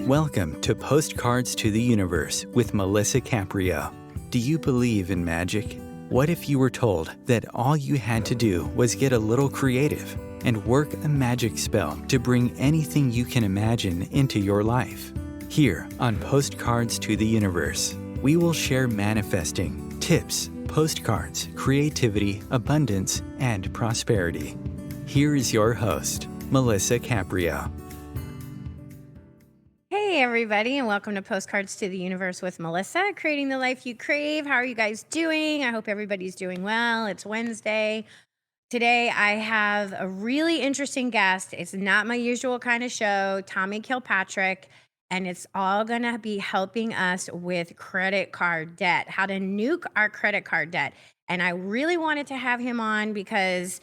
Welcome to Postcards to the Universe with Melissa Caprio. Do you believe in magic? What if you were told that all you had to do was get a little creative and work a magic spell to bring anything you can imagine into your life? Here on Postcards to the Universe, we will share manifesting, tips, postcards, creativity, abundance, and prosperity. Here is your host, Melissa Caprio. Hey everybody, and welcome to Postcards to the Universe with Melissa, creating the life you crave. How are you guys doing? I hope everybody's doing well. It's Wednesday. Today I have a really interesting guest. It's not my usual kind of show, Tommy Kilpatrick, and it's all going to be helping us with credit card debt, how to nuke our credit card debt. And I really wanted to have him on because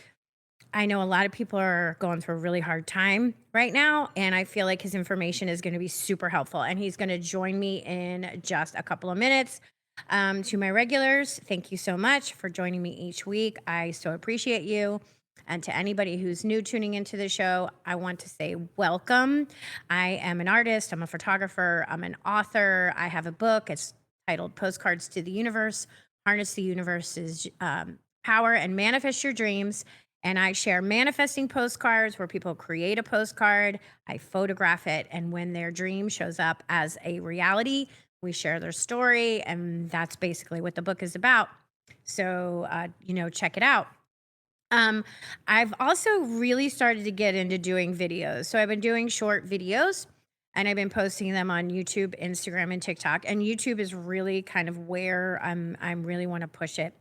I know a lot of people are going through a really hard time right now, and I feel like his information is going to be super helpful. And he's going to join me in just a couple of minutes. To my regulars, thank you so much for joining me each week. I so appreciate you. And to anybody who's new tuning into the show, I want to say welcome. I am an artist, I'm a photographer, I'm an author. I have a book. It's titled Postcards to the Universe, Harness the Universe's Power and Manifest Your Dreams. And I share manifesting postcards where people create a postcard, I photograph it, and when their dream shows up as a reality, we share their story, and that's basically what the book is about. So, check it out. I've also really started to get into doing videos. So I've been doing short videos, and I've been posting them on YouTube, Instagram, and TikTok. And YouTube is really kind of where I really want to push it.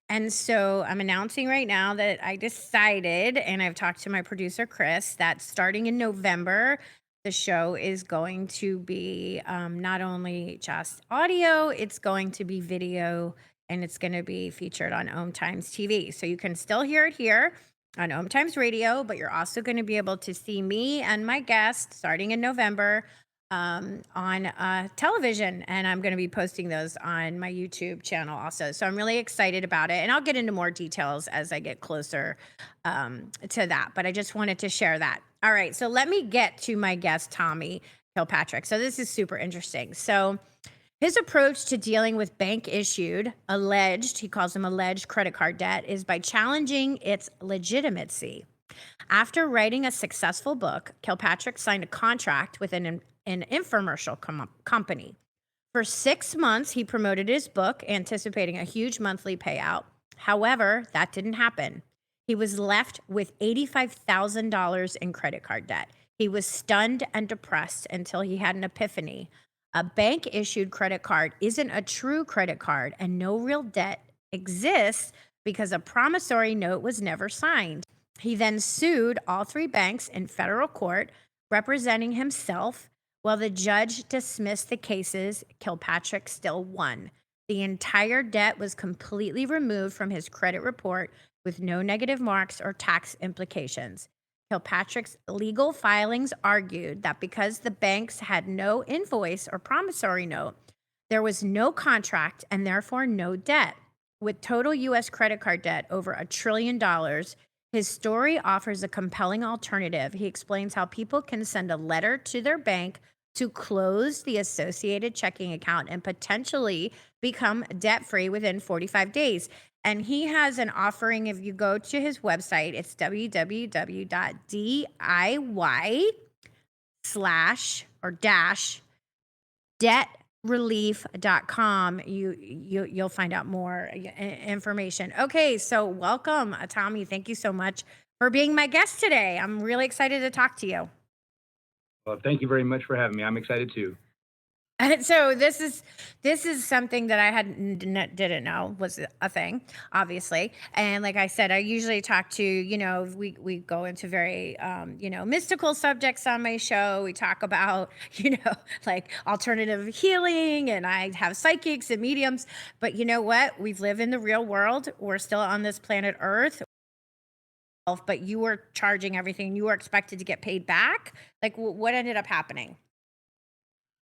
And so I'm announcing right now that I decided, and I've talked to my producer, Chris, that starting in November, the show is going to be not only just audio, it's going to be video, and it's going to be featured on Om Times TV. So you can still hear it here on Om Times Radio, but you're also going to be able to see me and my guest starting in November on television, and I'm going to be posting those on my YouTube channel also. So I'm really excited about it, and I'll get into more details as I get closer to that, but I just wanted to share that. All right, so let me get to my guest, Tommy Kilpatrick. So this is super interesting. So his approach to dealing with bank issued, he calls them alleged credit card debt, is by challenging its legitimacy. After writing a successful book, Kilpatrick signed a contract with an infomercial company. For 6 months, he promoted his book, anticipating a huge monthly payout. However, that didn't happen. He was left with $85,000 in credit card debt. He was stunned and depressed until he had an epiphany. A bank-issued credit card isn't a true credit card, and no real debt exists because a promissory note was never signed. He then sued all 3 banks in federal court, representing himself. While the judge dismissed the cases, Kilpatrick still won. The entire debt was completely removed from his credit report with no negative marks or tax implications. Kilpatrick's legal filings argued that because the banks had no invoice or promissory note, there was no contract and therefore no debt. With total U.S. credit card debt over $1 trillion, his story offers a compelling alternative. He explains how people can send a letter to their bank to close the associated checking account and potentially become debt-free within 45 days. And he has an offering. If you go to his website, it's www.diy/debtrelief.com. You'll find out more information. Okay, so welcome, Tommy. Thank you so much for being my guest today. I'm really excited to talk to you. Well, thank you very much for having me. I'm excited too. And so this is something that I didn't know was a thing, obviously. And like I said, I usually talk to, we go into very, mystical subjects on my show. We talk about, like alternative healing, and I have psychics and mediums. But you know what? We live in the real world. We're still on this planet Earth. But you were charging everything. You were expected to get paid back. Like, what ended up happening?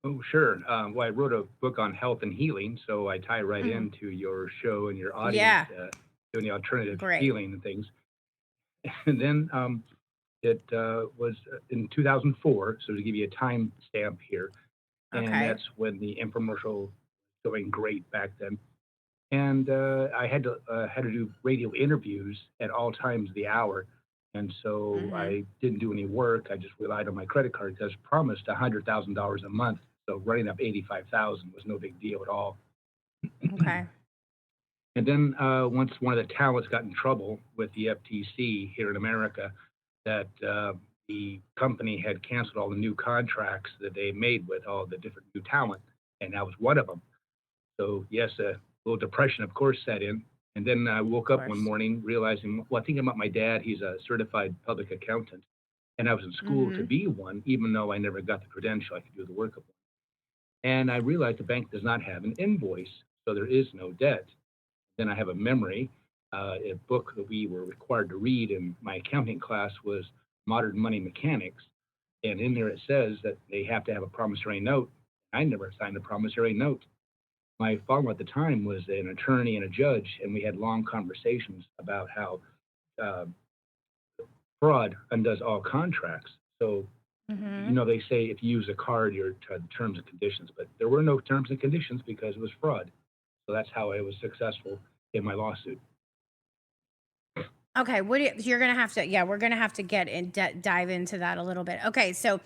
Oh, sure. Well, I wrote a book on health and healing, so I tie right into your show and your audience, Yeah, doing the alternative great. healing and things. And then It was in 2004, so to give you a time stamp here, and Okay. that's when the infomercial was going great back then. And I had to do radio interviews at all times of the hour, and so Mm-hmm. I didn't do any work. I just relied on my credit card because promised $100,000 a month. So running up 85,000 was no big deal at all. Okay. And then once one of the talents got in trouble with the FTC here in America, that the company had canceled all the new contracts that they made with all the different new talent, and that was one of them. So yes, a little depression, of course, set in. And then I Of woke up one course. morning realizing, well, thinking about my dad. He's a certified public accountant, and I was in school to Mm-hmm. be one, even though I never got the credential. I could do the work of one. And I realized the bank does not have an invoice, so there is no debt. Then I have a memory. A book that we were required to read in my accounting class was Modern Money Mechanics. And in there it says that they have to have a promissory note. I never signed a promissory note. My father at the time was an attorney and a judge, and we had long conversations about how uh, fraud undoes all contracts. So, Mm-hmm. they say if you use a card, you're to the terms and conditions, but there were no terms and conditions because it was fraud. So that's how I was successful in my lawsuit. Okay. You're gonna have to? Yeah, we're gonna have to get in dive into that a little bit. Okay, so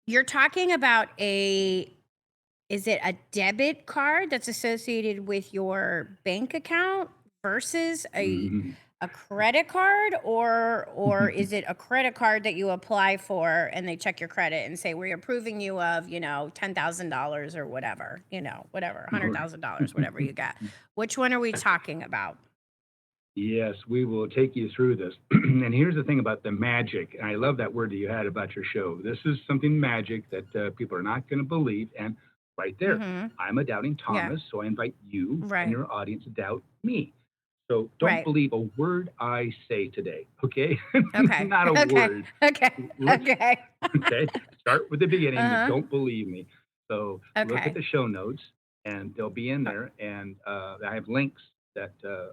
you're talking about a is it a debit card that's associated with your bank account versus Mhm. a credit card, or is it a credit card that you apply for and they check your credit and say we're approving you of, $10,000 or whatever, whatever, $100,000, whatever you got. Which one are we talking about? Yes, we will take you through this. And here's the thing about the magic. And I love that word that you had about your show. This is something magic that people are not going to believe. And right there, Mhm. I'm a doubting Yeah. Thomas, so I invite you and Right. your audience to doubt me. So don't Right. believe a word I say today, okay? Okay. Not a Okay. word. Okay. Let's Okay. okay, start with the beginning, but Uh-huh. don't believe me. So look at Okay. the show notes, and they'll be in Uh, there, and I have links that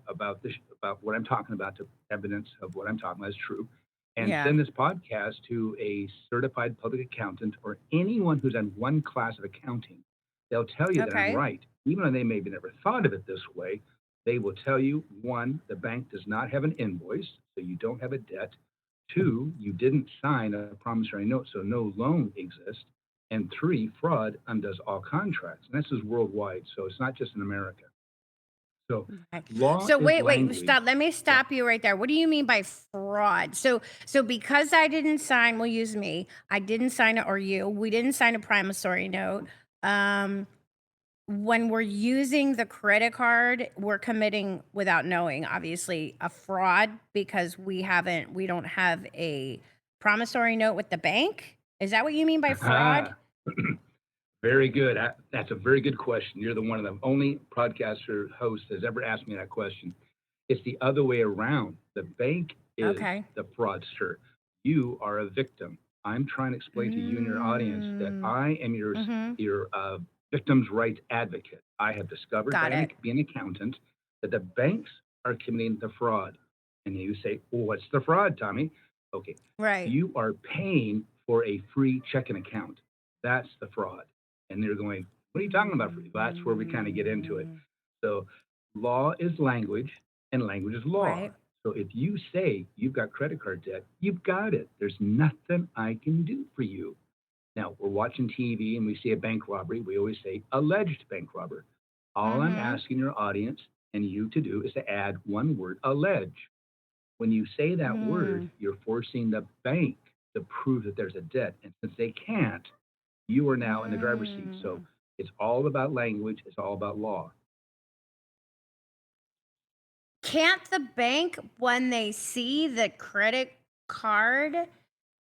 about this about what I'm talking about, to evidence of what I'm talking about is true. And Yeah. send this podcast to a certified public accountant or anyone who's done one class of accounting. They'll tell you that I'm Okay. right, even though they maybe never thought of it this way. They will tell you, one, the bank does not have an invoice, so you don't have a debt. Two, you didn't sign a promissory note, so no loan exists. And three, fraud undoes all contracts. And this is worldwide, so it's not just in America. So Okay. law So is wait, language. stop. Let me Yeah. stop you right there. What do you mean by fraud? So because I didn't sign, we'll use me. I didn't sign it, or you. We didn't sign a promissory note. Um, when we're using the credit card, we're committing, without knowing, obviously, a fraud because we don't have a promissory note with the bank. Is that what you mean by fraud? Very good. That's a very good question. You're the one of the only podcaster hosts that's ever asked me that question. It's the other way around. The bank is Okay. the fraudster. You are a victim. I'm trying to explain to you and your audience that Mm, I am mm-hmm. your victim's rights advocate. I have discovered by Got it. being an accountant that the banks are committing the fraud. And you say, well, what's the fraud, Tommy? Okay, Right. you are paying for a free checking account. That's the fraud. And they're going, what are you talking about? That's where we kind of get into it. Mm, So law is language and language is law. right. So if you say you've got credit card debt, you've got it. There's nothing I can do for you. Now, we're watching TV and we see a bank robbery. We always say alleged bank robber. All I'm Mm-hmm. asking your audience and you to do is to add one word, allege. When you say that word, Mm, you're forcing the bank to prove that there's a debt. And since they can't, you are now in the driver's seat. So mm. it's all about language, it's all about law. Can't the bank, when they see the credit card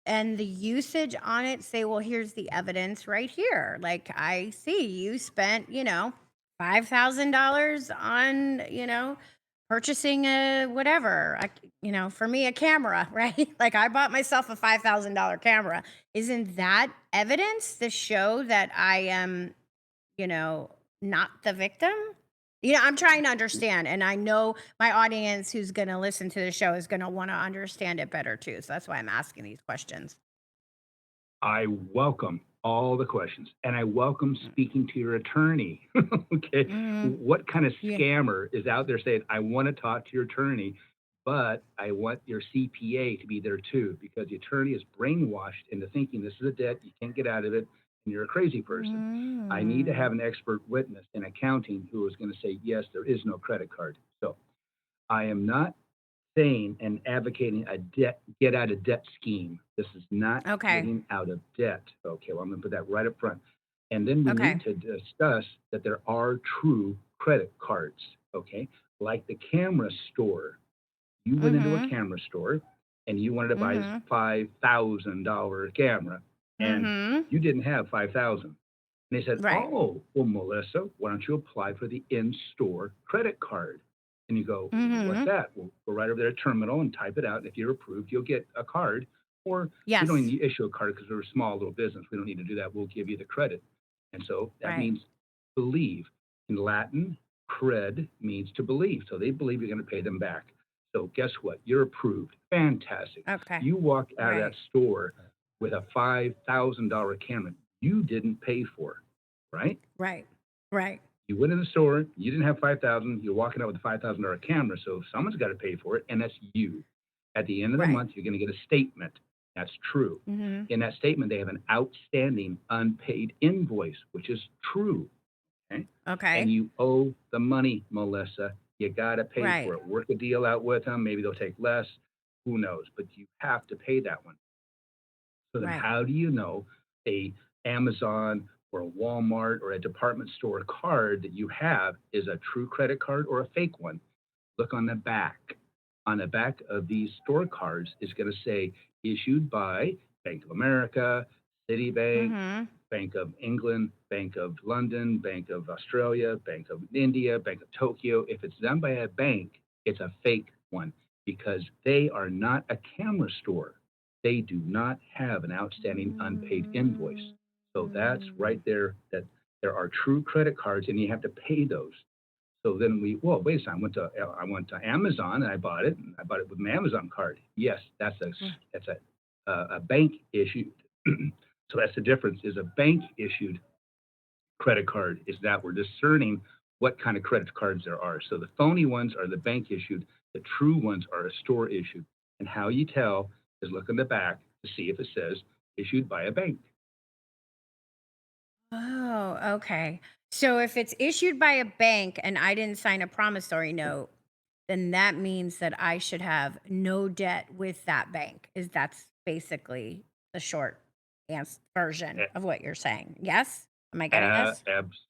and the usage on it, say, well, here's the evidence right here. Like, I see you spent, $5,000 on, purchasing a whatever, for me, a camera, right? Like, I bought myself a $5,000 camera. Isn't that evidence to show that I am, not the victim? I'm trying to understand, and I know my audience who's going to listen to the show is going to want to understand it better too. So that's why I'm asking these questions. I welcome all the questions, and I welcome speaking to your attorney. Okay, Mm-hmm. what kind of Yeah. scammer is out there saying, "I want to talk to your attorney, but I want your CPA to be there too," because the attorney is brainwashed into thinking this is a debt, you can't get out of it, and you're a crazy person. I need to Mm. have an expert witness in accounting who is going to say, "Yes, there is no credit card." So I am not saying and advocating a debt get out of debt scheme. This is not Okay. getting out of debt. Okay, well, I'm going to put that right up front. And then we need Okay. to discuss that there are true credit cards. Okay, like the camera store. You went into a Mm-hmm. camera store and you wanted to buy a Mm-hmm. $5,000 camera, and Mm-hmm. you didn't have 5,000. And they said, Right. "Oh, well, Melissa, why don't you apply for the in-store credit card?" And you go, "What's Mm-hmm. that?" Well, go right over there to terminal and type it out. If you're approved, you'll get a card. Or we don't Yes. need to issue a card because we're a small little business. We don't need to do that. We'll give you the credit. And so that Right. means believe. In Latin, cred means to believe. So they believe you're going to pay them back. So guess what? You're approved. Fantastic. Okay. You walk out of that Right. store with a $5,000 camera you didn't pay for, right? Right. Right. You went in the store, you didn't have 5,000, you're walking out with a $5,000 camera, so someone's got to pay for it, and that's you. At the end of the Right. month, you're going to get a statement. That's true. Mm-hmm. In that statement, they have an outstanding unpaid invoice, which is true. Okay. And Okay. you owe the money, Melissa. You got to pay Right. for it. Work a deal out with them. Maybe they'll take less. Who knows? But you have to pay that one. So then Right. how do you know a Amazon or a Walmart or a department store card that you have is a true credit card or a fake one? Look on the back. On the back of these store cards is going to say issued by Bank of America, Citibank, Mm-hmm. Bank of England, Bank of London, Bank of Australia, Bank of India, Bank of Tokyo. If it's done by a bank, it's a fake one because they are not a camera store. They do not have an outstanding unpaid invoice. So that's right there that there are true credit cards and you have to pay those. So then well, wait a second. I went to Amazon and I bought it. And I bought it with my Amazon card. Yes, that's a bank issued. So that's the difference. Is a bank issued credit card is that we're discerning what kind of credit cards there are. So the phony ones are the bank issued. The true ones are a store issued. And how you tell is look in the back to see if it says issued by a bank. Oh, okay. So if it's issued by a bank and I didn't sign a promissory note, then that means that I should have no debt with that bank. Is that's basically the short version of what you're saying? Yes? Am I getting Uh, this? abs-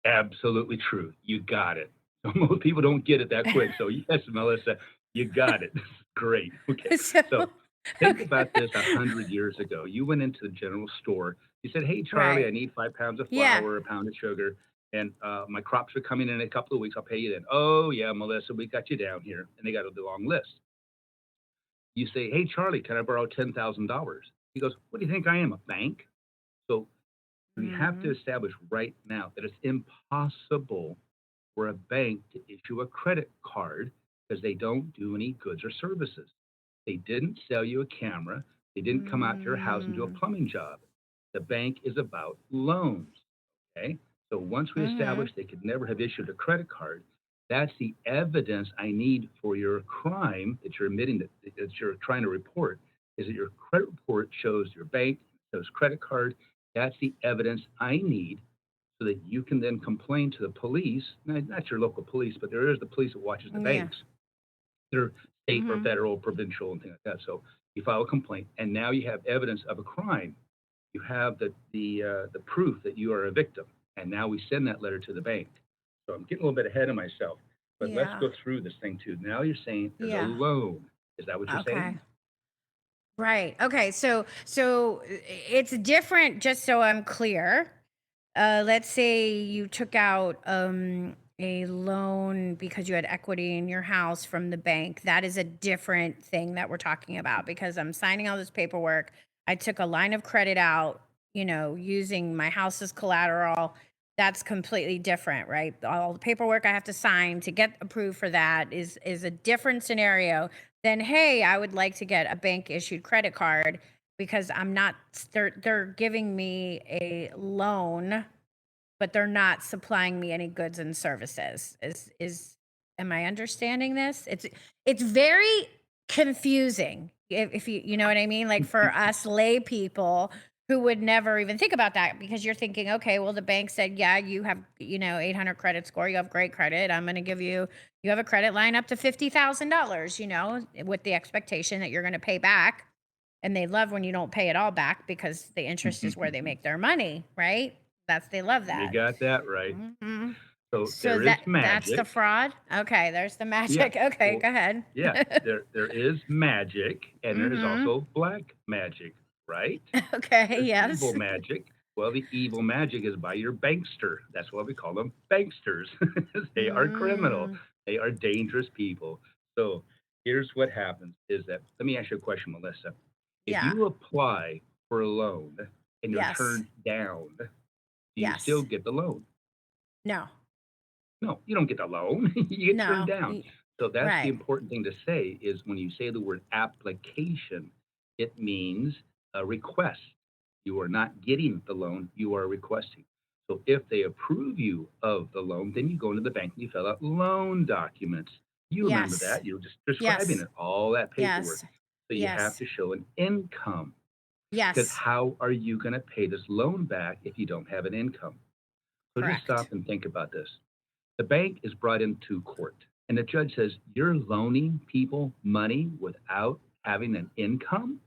Absolutely true. You got it. Most people don't get it that quick. So yes, Melissa, you got it. Great. Okay. So, So think okay. about this 100 years ago. You went into the general store. You said, "Hey, Charlie, I Right. need 5 pounds of Yeah. flour, a pound of sugar, and my crops are coming in a couple of weeks. I'll pay you then." "Oh yeah, Melissa, we got you down here," and they got a long list. You say, "Hey, Charlie, can I borrow $10,000?" He goes, "What do you think I am, a bank?" So we have to Mhm. establish right now that it's impossible for a bank to issue a credit card because they don't do any goods or services. They didn't sell you a camera. They didn't come out to your house and do a Mm. plumbing job. The bank is about loans. Okay. So once we Mhm. establish they could never have issued a credit card, that's the evidence I need for your crime that you're admitting that you're trying to report. Is that your credit report shows your bank, shows credit card. That's the evidence I need so that you can then complain to the police, not your local police, but there is the police that watches the Yeah. banks. They're state or Mhm. federal, provincial, and things like that. So you file a complaint, and now you have evidence of a crime. You have the proof that you are a victim, and now we send that letter to the bank. So I'm getting a little bit ahead of myself, but let's Yeah. go through this thing too. Now you're saying there's a Yeah. loan. Is that what you're Okay. saying? Right. Okay. It's different. Just so I'm clear, let's say you took out a loan because you had equity in your house from the bank. That is a different thing that we're talking about because I'm signing all this paperwork. I took a line of credit out, using my house as collateral. that's completely different, right? All the paperwork I have to sign to get approved for that is a different scenario than, hey, I would like to get a bank issued credit card because I'm not they're giving me a loan, but they're not supplying me any goods and services. Is am I understanding this? It's very confusing if you know what I mean? Like for us lay people who would never even think about that because you're thinking, okay, well, the bank said, yeah, you have, 800 credit score, you have great credit. I'm going to give you, you have a credit line up to $50,000, with the expectation that you're going to pay back. And they love when you don't pay it all back because the interest is where they make their money, right? They love You that. got that right. Mhm. So So there is that's the magic. fraud? Okay, there's the Yeah. magic. Okay, Well, go ahead. yeah, there is magic and there is Mhm. also black magic, right? Okay, There's evil yes. magic. Well, the evil magic is by your bankster. That's why we call them banksters. They are criminal. Mm, They are dangerous people. So here's what happens is that, let me ask you a question, Melissa. If yeah. you apply for a loan and you're Yes. turned down, do you still Yes. get the loan? No. No, you don't get the loan. You get turned No. down. So that's the Right. important thing to say is when you say the word application, it means a request. You are not getting the loan, you are requesting. So if they approve you of the loan, then you go into the bank and you fill out loan documents. You remember Yes. that. You're just describing Yes. it, all that paperwork. Yes. So you have Yes. to show an income because Yes. how are you going to pay this loan back if you don't have an income? So just Correct. stop and think about this. The bank is brought into court, and the judge says, you're loaning people money without having an income?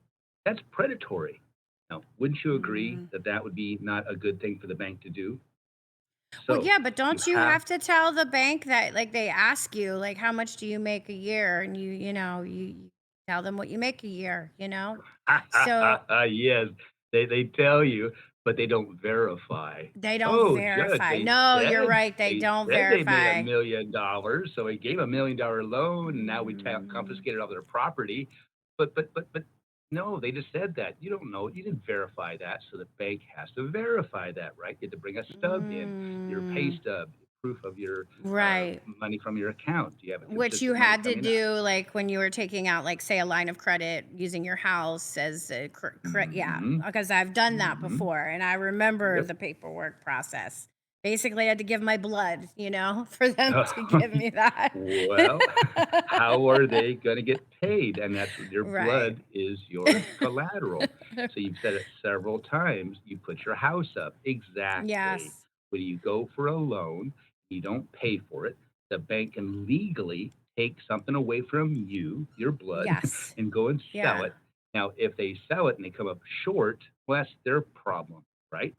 That's predatory. Now, wouldn't you agree Mm. that that would be not a good thing for the bank to do? Well, So yeah, but you don't you have, have to tell the bank that, like, they ask you, like, how much do you make a year? And you tell them what you make a year? So yes, they tell you, but they don't verify. they don't Oh, judge, verify. No, you're right. They they don't said they made verify. $1 million, so we gave $1 million loan, and now we Mm, confiscated all their property. But no, they just said that. You don't know. You didn't verify that, so the bank has to verify that, right? You have to bring a stub in, your pay mm, stub, proof of your right. money from your account. Do you have a Which you consistent money had to coming out? do, like, when you were taking out, like, say, a line of credit using your house as a yeah, Hmm. because I've done that Hmm. before, and I remember Yep. the paperwork process. Basically, I had to give my blood, for them to give me that. Well, how are they going to get paid? And that's what your Right. blood is your collateral. So you've said it several times. You put your house up. Exactly. Yes. When you go for a loan, you don't pay for it. The bank can legally take something away from you, your blood, Yes. and go and sell Yeah. it. Now, if they sell it and they come up short, well, that's their problem, right?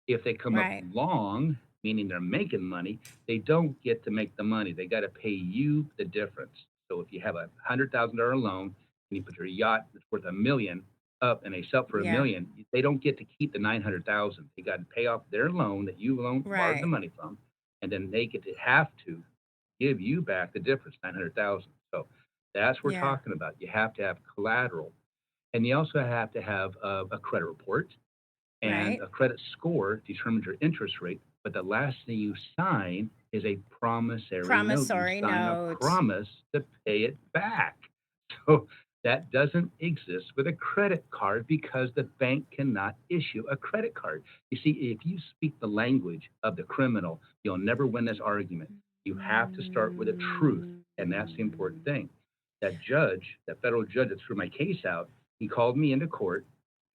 If they come up Right. long, meaning they're making money, they don't get to make the money. They got to pay you the difference. So if you have $100,000 loan and you put your yacht that's worth a million up and they sell for a Yeah. million, they don't get to keep the 900,000. They got to pay off their loan that you borrowed the Right. money from, and then they get to have to give you back the difference, 900,000. So that's what we're Yeah. talking about. You have to have collateral, and you also have to have a credit report, and Right. a credit score determines your interest rate. But the last thing you sign is a promissory note. You Promissory sign a note. promise to pay it back. So that doesn't exist with a credit card because the bank cannot issue a credit card. You see, if you speak the language of the criminal, you'll never win this argument. You have to start with a truth, and that's the important Mm. thing. That judge, that federal judge that threw my case out, he called me into court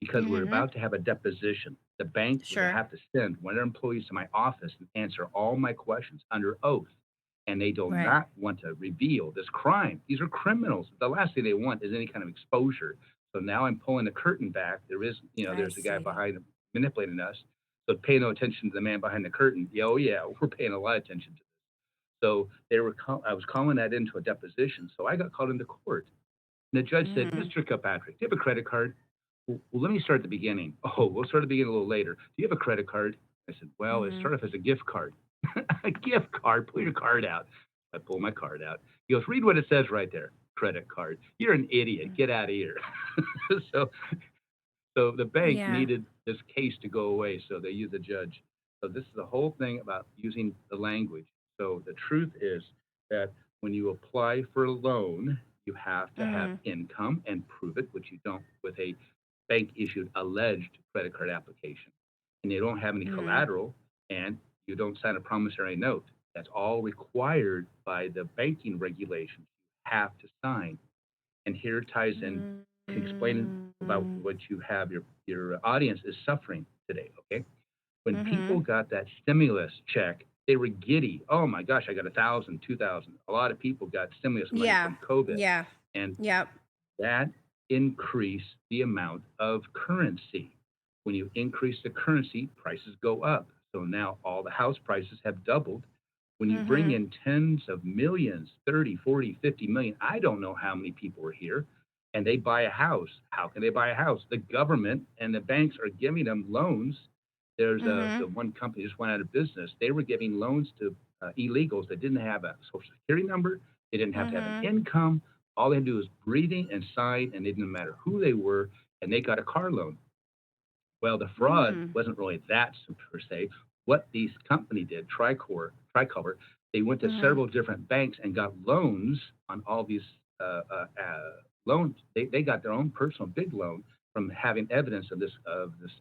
because we're Mhm. about to have a deposition. The bank was to Sure. have to send one of their employees to my office and answer all my questions under oath. And they do Right. not want to reveal this crime. These are criminals. The last thing they want is any kind of exposure. So now I'm pulling the curtain back. I There's a guy see. behind manipulating us. So pay no attention to the man behind the curtain. Yeah, oh yeah, we're paying a lot of attention to this. So I was calling that into a deposition. So I got called into court. And the judge said, Mhm. Mr. Kilpatrick, do you have a credit card? Well, let me start at the beginning. Oh, we'll start at the beginning a little later. Do you have a credit card? I said, well, it Mhm. started off as a gift card. A gift card. Pull your card out. I pull my card out. He goes, read what it says right there. Credit card. You're an idiot. Get out of here. so, so the bank Yeah. needed this case to go away. So they used the judge. So this is the whole thing about using the language. So the truth is that when you apply for a loan, you have to have Mm-hmm. income and prove it, which you don't with a bank issued alleged credit card application. And you don't have any Mm-hmm. collateral and you don't sign a promissory note. That's all required by the banking regulations. You have to sign. And here ties in explaining about Mm-hmm. what you have your audience is suffering today. Okay, when Mm-hmm. people got that stimulus check, they were giddy. Oh my gosh, I got 1,000, 2,000. A lot of people got stimulus money Yeah. from COVID, Yeah. and Yep. that increased the amount of currency. When you increase the currency, prices go up. So now all the house prices have doubled. When you bring Mm-hmm. in tens of millions, 30, 40, 50 million, I don't know how many people are here, and they buy a house. How can they buy a house? The government and the banks are giving them loans. Mm-hmm. The one company just went out of business. They were giving loans to illegals that didn't have a social security number. They didn't have to have an Mm-hmm. income. All they had to do was breathing and sign, and it didn't matter who they were, and they got a car loan. Well, the fraud Mm. wasn't really that per se. What these company did, Tricolor, they went to Mm-hmm. several different banks and got loans on all these loans. They got their own personal big loan from having evidence of this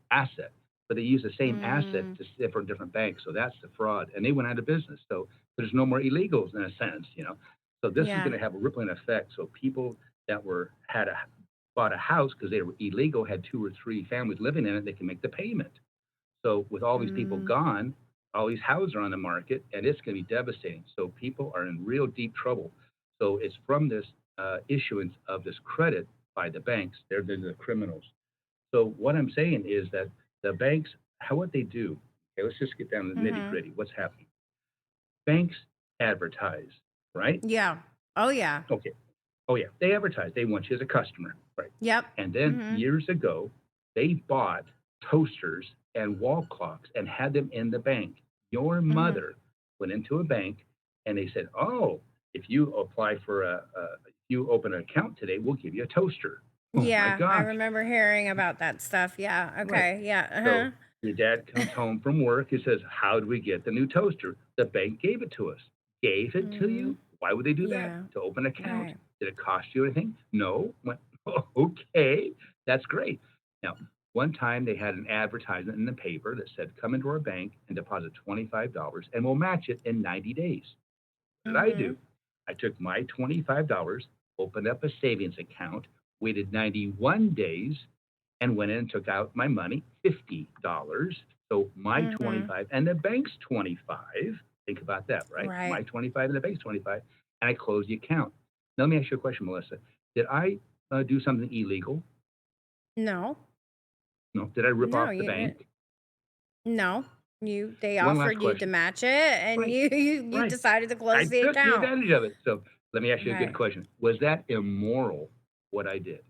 asset, but they used the same asset Mm. to different banks. So that's the fraud, and they went out of business. So there's no more illegals in a sense, you know. So this is Yeah. going to have a rippling effect. So people that were had a bought a house because they were illegal, had two or three families living in it, they can make the payment. So with all these people Mm. gone, all these houses are on the market, and it's going to be devastating. So people are in real deep trouble. So it's from this issuance of this credit by the banks. They're the criminals. So what I'm saying is that the banks, how what they do. Okay, let's just get down to the nitty Mm-hmm. gritty. What's happening? Banks advertise, right? Yeah. Oh yeah. Okay, oh, yeah, they advertise. They want you as a customer, right? Yep. And then Mm-hmm. years ago, they bought toasters and wall clocks and had them in the bank. Your Mm-hmm. mother went into a bank and they said, "Oh, if you apply for if you open an account today, we'll give you a toaster." Oh my Yeah, I gosh! remember hearing about that stuff. Yeah. Right. Okay. Yeah. So Uh-huh. your dad comes home from work. He says, "How do we get the new toaster?" The bank gave it to us. Gave it to Mm. you? Why would they do that? Yeah. To open an account? Right. Did it cost you anything? No. Went, "Oh, okay, that's great." Now, one time they had an advertisement in the paper that said, "Come into our bank and deposit $25 and we'll match it in 90 days." What did I Mm-hmm. do? I took my $25, opened up a savings account, waited 91 days, and went in and took out my money, $50. So my Mm-hmm. 25 and the bank's 25. Think about that, right? Right. My 25 and the bank's 25, and I closed the account. Now, let me ask you a question, Melissa. Did I do something illegal? No. No. Did I rip No, off the you didn't. bank? No. They One last offered you to question. match it and Right, you right. decided to I close the took the account. advantage of it. So let me ask you a good Right. question. Was that immoral, what I did?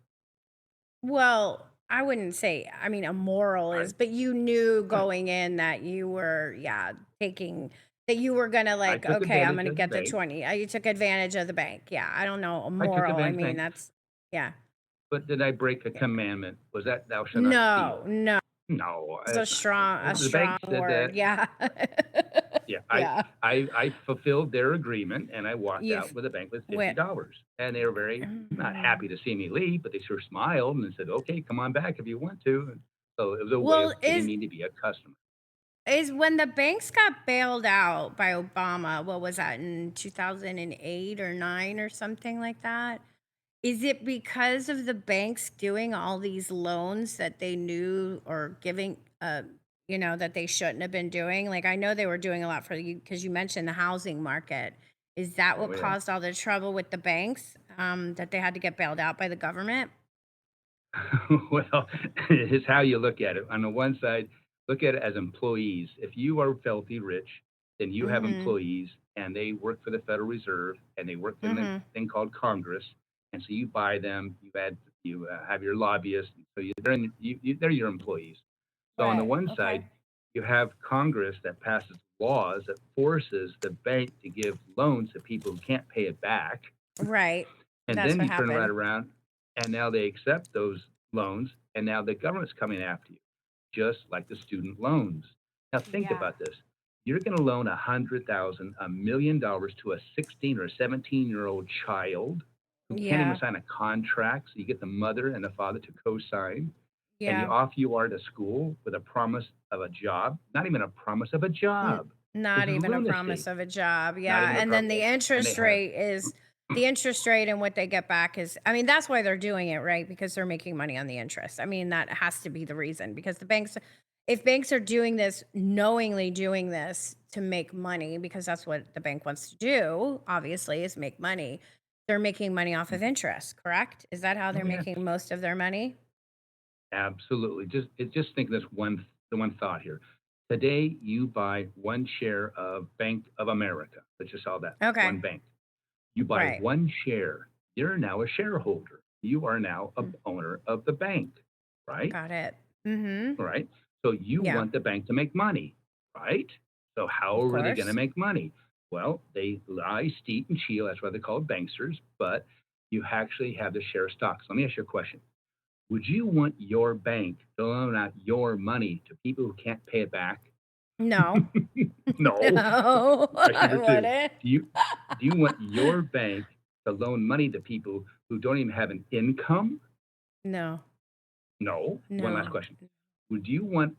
Well, I wouldn't say, I mean, immoral I, is, but you knew right. going in that you were, yeah, taking, that you were going to I like, took okay, I'm advantage going to of the get the bank. 20. You took advantage of the bank. Yeah. I don't know. I took Immoral. I advantage of the mean, bank. that's, yeah. But did I break a Yeah. commandment? Was that thou shalt not No, steal? no. No, It's that's not true. a The bank strong said word. that. Yeah. Yeah, Yeah. I fulfilled their agreement and I walked You out with a bank with went, $50. And they were very not mhm. happy to see me leave, but they sure smiled and said, "Okay, come on back if you want to." And so it was a way Well, of getting me to be a customer. is when the banks got bailed out by Obama, what was that in 2008 or 9 or something like that? Is it because of the banks doing all these loans that they knew or giving, that they shouldn't have been doing? Like, I know they were doing a lot for you because you mentioned the housing market. Is that Oh what yeah. caused all the trouble with the banks, that they had to get bailed out by the government? Well, it's how you look at it. On the one side, look at it as employees. If you are filthy rich, then you have Mhm. employees and they work for the Federal Reserve and they work in the Mhm. thing called Congress. And so you buy them, you have your lobbyists. So they're, they're your employees. So on the Right. one Okay. side, you have Congress that passes laws that forces the bank to give loans to people who can't pay it back, Right. and That's then what you turn right happened. around and now they accept those loans and now the government's coming after you, just like the student loans. Now think Yeah. about this. You're going to loan 100,000, $1 million to a 16 or 17-year-old child who can't even Yeah. sign a contract. So you get the mother and the father to co-sign, and Yeah. off you are to school with a promise of a job. Not even a promise of a N- job. This Not is even a promise lunacy. of a job. Not Yeah. even a And then promise. the And they interest have, rate is the interest rate and what they get back is, I mean, that's why they're doing it, right? Because they're making money on the interest. I mean, that has to be the reason because if banks are doing this, knowingly doing this to make money, because that's what the bank wants to do, obviously, is make money, they're making money off of interest, correct? Is that how oh they're yes, making most of their money? absolutely. Just think this the one thought here. Today you buy one share of Bank of America. Let's just all that Okay. one bank. You buy Right. one share. You're now a shareholder. You are now a Mm, owner of the bank, right? got it. Mm-hmm. All right. So you Yeah, want the bank to make money, right? So how of are they going to course. make money? Well, they lie, steal, and steal. That's why they're called banksters. But you actually have the share of stocks. Let me ask you a question. Would you want your bank to loan out your money to people who can't pay it back? No. No. No, Question I number two. wouldn't. Do you want your bank to loan money to people who don't even have an income? No, No. One last no, question. Would you want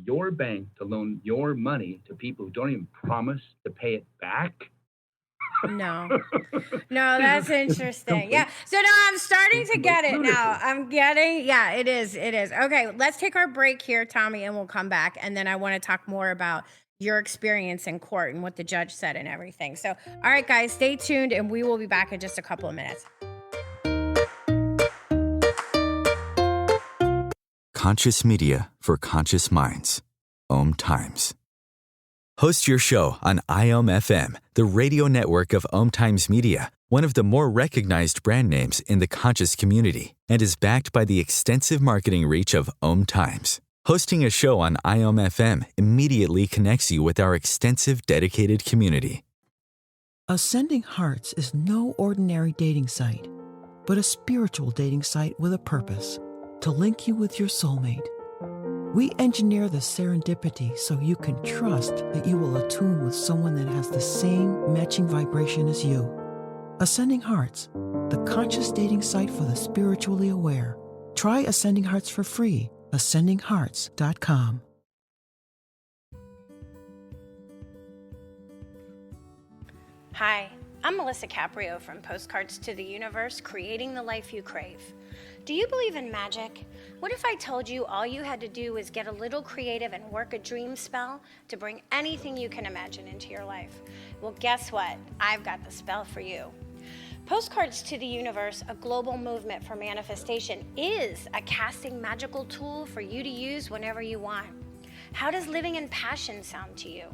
your bank to loan your money to people who don't even promise to pay it back? no. No, this, that's is, this is interesting. Yeah. complete, So now I'm starting to complete get it now. lunacy. I'm getting, yeah, it is. It is. Okay, let's take our break here, Tommy, and we'll come back. And then I want to talk more about your experience in court and what the judge said and everything. So, all right, guys, stay tuned and we will be back in just a couple of minutes. Conscious media for conscious minds. Om Times. Host your show on IOM FM, the radio network of Om Times Media, one of the more recognized brand names in the conscious community, and is backed by the extensive marketing reach of Om Times. Hosting a show on IOM FM immediately connects you with our extensive dedicated community. Ascending Hearts is no ordinary dating site, but a spiritual dating site with a purpose to link you with your soulmate. We engineer the serendipity so you can trust that you will attune with someone that has the same matching vibration as you. Ascending Hearts, the conscious dating site for the spiritually aware. Try Ascending Hearts for free. ascendinghearts.com. Hi, I'm Melissa Caprio from Postcards to the Universe, creating the life you crave. Do you believe in magic? What if I told you all you had to do was get a little creative and work a dream spell to bring anything you can imagine into your life? Well, guess what? I've got the spell for you. Postcards to the Universe, a global movement for manifestation, is a casting magical tool for you to use whenever you want. How does living in passion sound to you?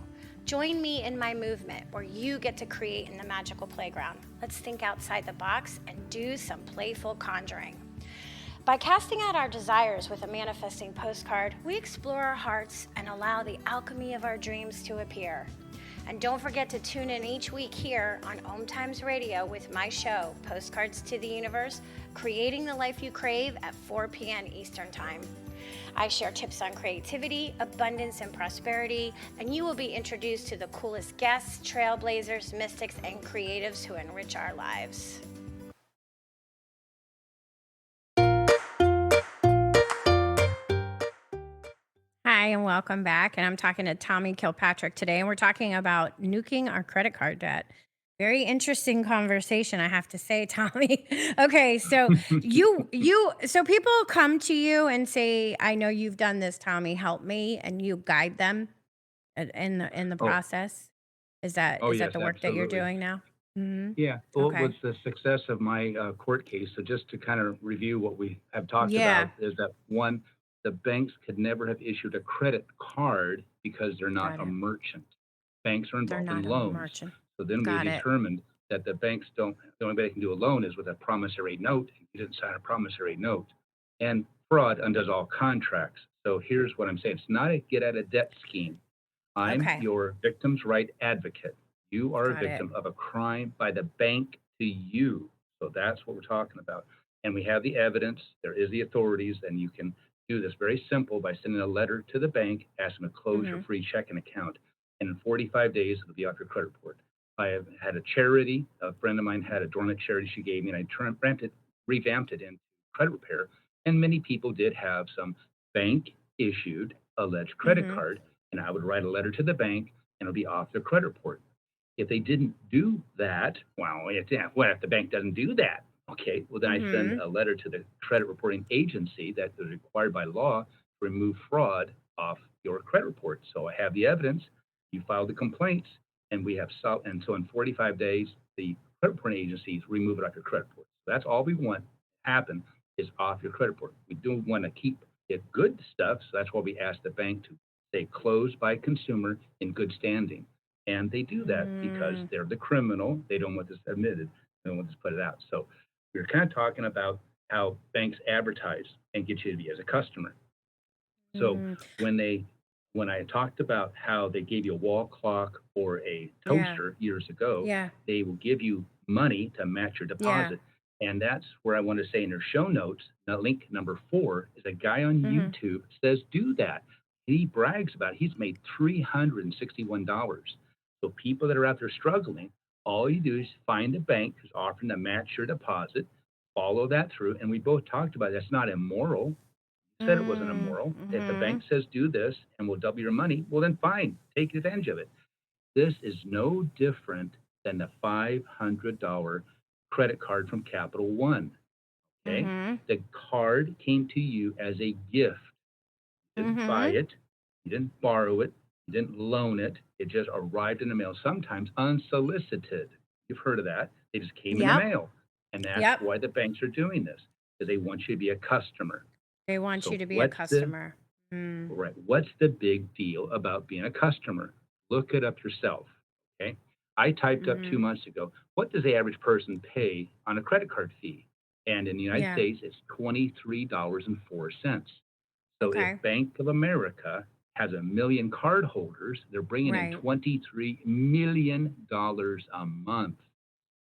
Join me in my movement where you get to create in the magical playground. Let's think outside the box and do some playful conjuring. By casting out our desires with a manifesting postcard, we explore our hearts and allow the alchemy of our dreams to appear. And don't forget to tune in each week here on Om Times Radio with my show, Postcards to the Universe, creating the life you crave at 4 p.m. Eastern Time. I share tips on creativity, abundance, and prosperity, and you will be introduced to the coolest guests, trailblazers, mystics, and creatives who enrich our lives. Hi, and welcome back. And I'm talking to Tommy Kilpatrick today, and we're talking about nuking our credit card debt. Very interesting conversation, I have to say, Tommy. Okay, so so people come to you and say, "I know you've done this, Tommy. Help me," and you guide them in the Oh, process. Is that oh is that yes, the work that you're absolutely. doing now? Hmm. Yeah. Well, it was Okay. the success of my court case. So just to kind of review what we have talked Yeah. about is that one, the banks could never have issued a credit card because they're not Got a it. merchant. Banks are They're involved in not a loans. merchant. So then we Got it. determined that the banks don't, the only way they can do a loan is with a promissory note. You didn't sign a promissory note. And fraud undoes all contracts. So here's what I'm saying. It's not a get out of debt scheme. I'm Okay. your victim's right advocate. You are a Got it. victim of a crime by the bank to you. So that's what we're talking about. And we have the evidence, there is the authorities, and you can do this very simple by sending a letter to the bank, asking them to close your Mm-hmm. free checking account. And in 45 days, it'll be off your credit report. I have had a charity, a friend of mine had a dormant charity she gave me, and I revamped it into credit repair. And many people did have some bank issued alleged credit Mm-hmm. card, and I would write a letter to the bank and it'll be off their credit report. If they didn't do that, well, what if the bank doesn't do that? Okay, well, then I send Mm-hmm. a letter to the credit reporting agency that is required by law to remove fraud off your credit report. So I have the evidence, you filed the complaints, and we have and so in 45 days, the credit reporting agencies remove it off your credit report. So that's all we want to happen is off your credit report. We do want to keep it good stuff, so that's why we ask the bank to say closed by consumer in good standing. And they do that because Mm-hmm. they're the criminal. They don't want this admitted. They don't want this put it out. So we're kind of talking about how banks advertise and get you to be as a customer. So Mm-hmm. when they when I talked about how they gave you a wall clock or a Yeah. toaster years ago, Yeah. they will give you money to match your Yeah. deposit. And that's where I want to say in their show notes, link number 4 is a guy on Mm-hmm. YouTube says do that. He brags about it. He's made $361. So people that are out there struggling, all you do is find a bank who's offering to match your deposit, follow that through. And we both talked about it. That's not immoral, said it wasn't immoral. If the Mm-hmm. bank says do this and we'll double your money, well, then fine, take advantage of it. This is no different than the $500 credit card from Capital One. Okay. Mm-hmm. The card came to you as a gift. You didn't buy Mm-hmm. it, you didn't borrow it, you didn't loan it. It just arrived in the mail, sometimes unsolicited. You've heard of that. They just came in the Yep. mail. And that's Yep. why the banks are doing this, because they want you to be a customer. They want you So to be a what's the customer. Mm. Right. What's the big deal about being a customer? Look it up yourself. Okay. I typed up Mm-hmm. 2 months ago, what does the average person pay on a credit card fee? And in the United Yeah. States, it's $23.04. So if Okay. Bank of America has a million card holders, they're bringing in Right. $23 million a month.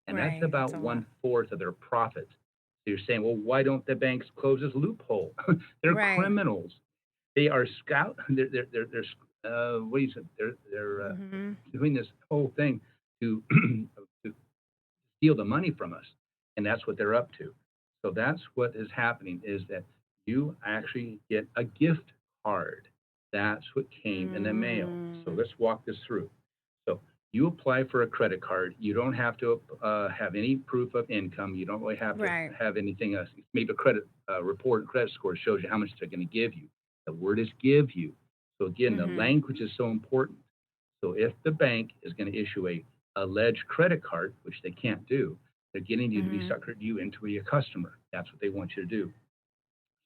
And that's Right. That's about a lot. 1/4 of their profits. So you're saying, well, why don't the banks close this loophole? They're Right. criminals. They are scout. What do you say? They're Mm-hmm. doing this whole thing to to steal the money from us, and that's what they're up to. So that's what is happening is that you actually get a gift card. That's what came in the mail. So Mm. let's walk this through. So you apply for a credit card. You don't have to have any proof of income. You don't really have to Right. have anything else. Maybe a credit report and credit score shows you how much they're going to give you. The word is give you. So again, the Mm-hmm. language is so important. So if the bank is going to issue a alleged credit card, which they can't do, they're getting you to be Mm-hmm. suckered you into be a customer. That's what they want you to do.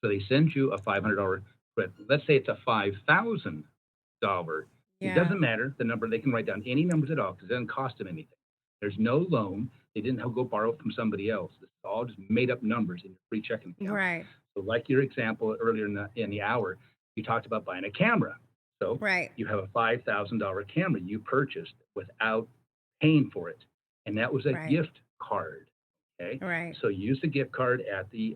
So they send you a $500 credit. Let's say it's a $5,000. It Yeah. doesn't matter the number. They can write down any numbers at all because it doesn't cost them anything. There's no loan. They didn't have to go borrow from somebody else. It's all just made up numbers in your free checking account. Right. So, like your example earlier in the hour, you talked about buying a camera. So, Right. you have a $5,000 camera you purchased without paying for it, and that was a Right. gift card. Okay, Right. so you use the gift card at the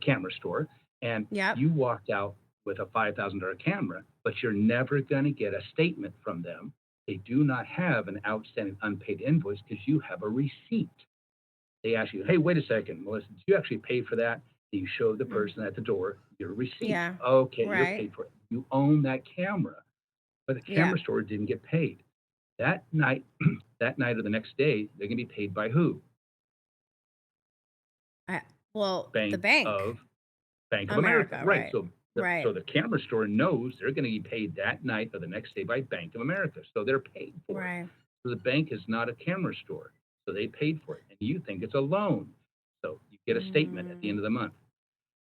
camera store, and Yep. you walked out with a $5,000 camera, but you're never going to get a statement from them. They do not have an outstanding unpaid invoice because you have a receipt. They ask you, hey, wait a second, Melissa, did you actually pay for that? You show the Mm. person at the door your receipt. Yeah. Okay, you're Right. paid for it. You own that camera, but the Yeah. camera store didn't get paid. That night, that night or the next day, they're going to be paid by who? I, well, the Bank bank, of Bank of America, America. right? Right. So Right. the camera store knows they're going to be paid that night or the next day by Bank of America, so they're paid for it. Right. So the bank is not a camera store, so they paid for it, and you think it's a loan, so you get a statement at the end Mm. of the month,